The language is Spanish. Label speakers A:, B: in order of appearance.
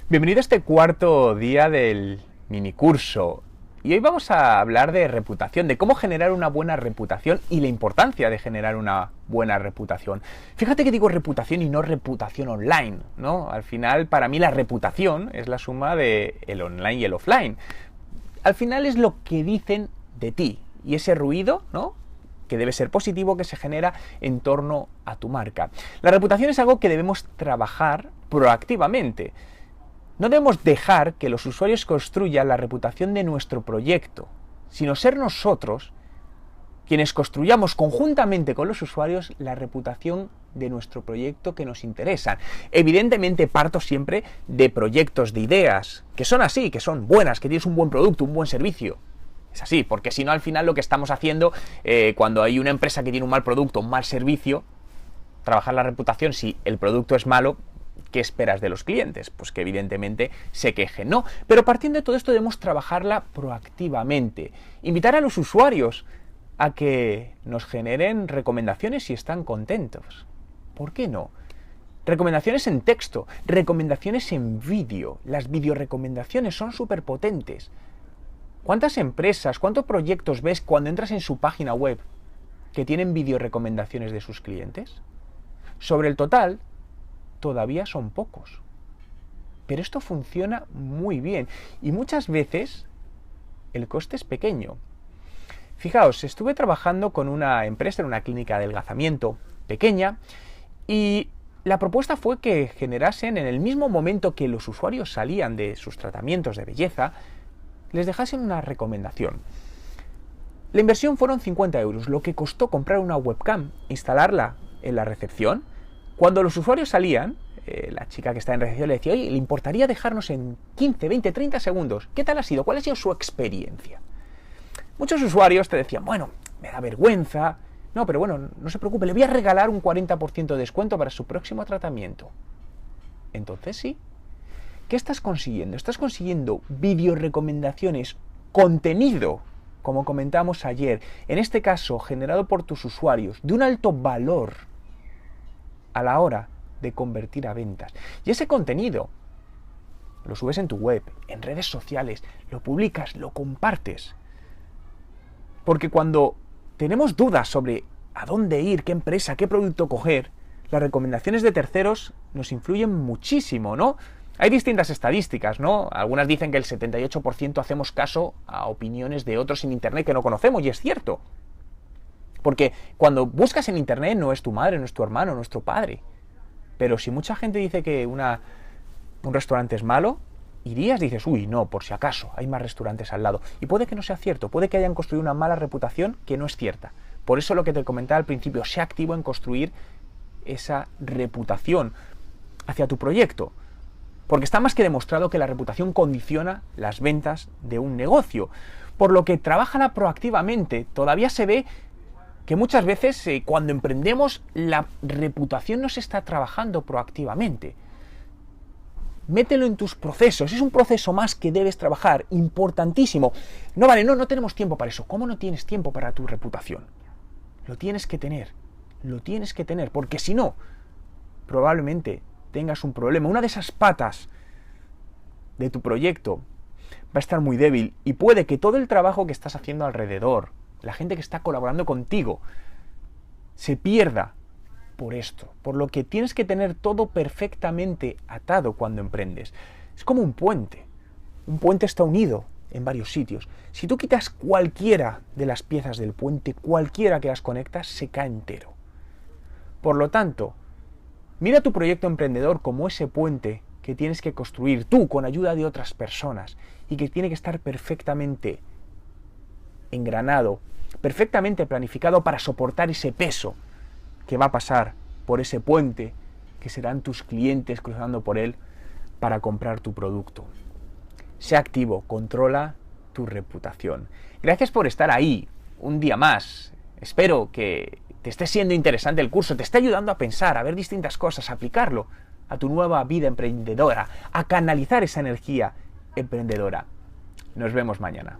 A: Bienvenido a este cuarto día del minicurso. Y hoy vamos a hablar de reputación, de cómo generar una buena reputación y la importancia de generar una buena reputación. Fíjate que digo reputación y no reputación online, ¿no? Al final, para mí la reputación es la suma de el online y el offline. Al final es lo que dicen de ti y ese ruido, ¿no?, que debe ser positivo, que se genera en torno a tu marca. La reputación es algo que debemos trabajar proactivamente. No debemos dejar que los usuarios construyan la reputación de nuestro proyecto, sino ser nosotros quienes construyamos conjuntamente con los usuarios la reputación de nuestro proyecto que nos interesa. Evidentemente parto siempre de proyectos, de ideas, que son así, que son buenas, que tienes un buen producto, un buen servicio. Es así, porque si no, al final lo que estamos haciendo, cuando hay una empresa que tiene un mal producto, un mal servicio, trabajar la reputación, si el producto es malo, ¿qué esperas de los clientes? Pues que evidentemente se quejen, ¿no? Pero partiendo de todo esto debemos trabajarla proactivamente. Invitar a los usuarios a que nos generen recomendaciones si están contentos. ¿Por qué no? Recomendaciones en texto, recomendaciones en vídeo. Las videorecomendaciones son súper potentes. ¿Cuántas empresas, cuántos proyectos ves cuando entras en su página web que tienen videorecomendaciones de sus clientes? Sobre el total, todavía son pocos. Pero esto funciona muy bien y muchas veces el coste es pequeño. Fijaos, estuve trabajando con una empresa en una clínica de adelgazamiento pequeña y la propuesta fue que generasen, en el mismo momento que los usuarios salían de sus tratamientos de belleza, les dejasen una recomendación. La inversión fueron 50 euros, lo que costó comprar una webcam, instalarla en la recepción. Cuando los usuarios salían, la chica que está en recepción le decía: oye, ¿le importaría dejarnos en 15, 20, 30 segundos? ¿Qué tal ha sido? ¿Cuál ha sido su experiencia? Muchos usuarios te decían: bueno, me da vergüenza. No, pero bueno, no se preocupe, le voy a regalar un 40% de descuento para su próximo tratamiento. Entonces sí. ¿Qué estás consiguiendo? Estás consiguiendo videorecomendaciones, contenido, como comentamos ayer, en este caso generado por tus usuarios, de un alto valor a la hora de convertir a ventas. Y ese contenido lo subes en tu web, en redes sociales, lo publicas, lo compartes. Porque cuando tenemos dudas sobre a dónde ir, qué empresa, qué producto coger, las recomendaciones de terceros nos influyen muchísimo, ¿no? Hay distintas estadísticas, ¿no? Algunas dicen que el 78% hacemos caso a opiniones de otros en Internet que no conocemos, y es cierto. Porque cuando buscas en Internet no es tu madre, no es tu hermano, no es tu padre. Pero si mucha gente dice que un restaurante es malo, irías y dices: uy, no, por si acaso, hay más restaurantes al lado. Y puede que no sea cierto, puede que hayan construido una mala reputación que no es cierta. Por eso lo que te comentaba al principio, sé activo en construir esa reputación hacia tu proyecto. Porque está más que demostrado que la reputación condiciona las ventas de un negocio. Por lo que trabájala proactivamente. Todavía se ve que muchas veces cuando emprendemos la reputación no se está trabajando proactivamente. Mételo en tus procesos. Es un proceso más que debes trabajar, importantísimo. No vale, no tenemos tiempo para eso. ¿Cómo no tienes tiempo para tu reputación? Lo tienes que tener. Lo tienes que tener, porque si no, probablemente tengas un problema. Una de esas patas de tu proyecto va a estar muy débil y puede que todo el trabajo que estás haciendo alrededor, la gente que está colaborando contigo, se pierda por esto. Por lo que tienes que tener todo perfectamente atado cuando emprendes. Es como un puente. Un puente está unido en varios sitios. Si tú quitas cualquiera de las piezas del puente, cualquiera que las conectas, se cae entero. Por lo tanto, mira tu proyecto emprendedor como ese puente que tienes que construir tú con ayuda de otras personas y que tiene que estar perfectamente engranado, perfectamente planificado para soportar ese peso que va a pasar por ese puente, que serán tus clientes cruzando por él para comprar tu producto. Sé activo, controla tu reputación. Gracias por estar ahí un día más. Espero que te esté siendo interesante el curso, te esté ayudando a pensar, a ver distintas cosas, a aplicarlo a tu nueva vida emprendedora, a canalizar esa energía emprendedora. Nos vemos mañana.